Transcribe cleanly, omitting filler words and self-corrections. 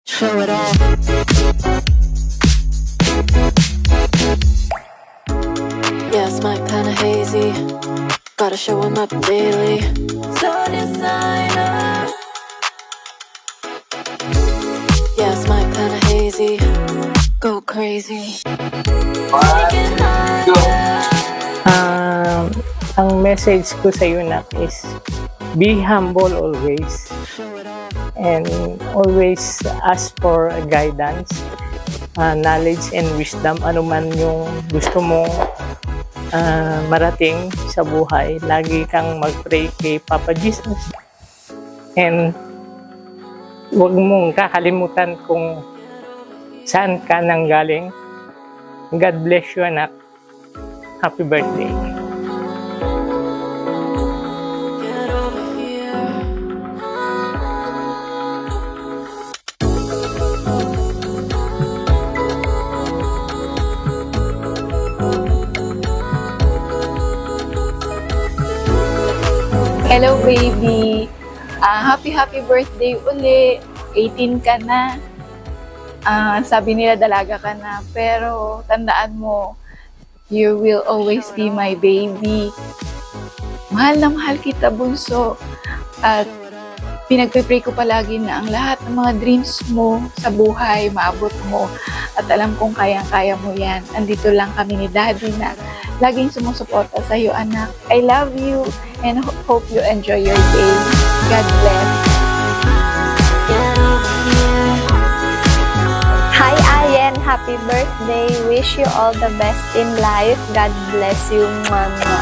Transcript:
Show it off. Yeah, it's my kinda hazy. Gotta show him up daily. So designer. Yeah, it's my kinda hazy. Go crazy. Ang message ko sa iyo na is be humble always and always ask for guidance, knowledge and wisdom. Ano man yung gusto mo marating sa buhay, lagi kang mag-pray kay Papa Jesus and huwag mong kakalimutan kung saan ka nanggaling. God bless you, anak. Happy birthday. Get over here. Hello baby! Happy birthday uli! 18 ka na. Sabi nila dalaga ka na, pero tandaan mo, you will always be my baby. Mahal na mahal kita, bunso. At pinagpipray ko palagi na ang lahat ng mga dreams mo sa buhay, maabot mo. At alam kong kayang-kaya mo yan. Andito lang kami ni Daddy na laging sumusuporta sa iyo, anak. I love you and hope you enjoy your day. God bless. Hi Ayen, happy birthday. Wish you all the best in life. God bless you, mama.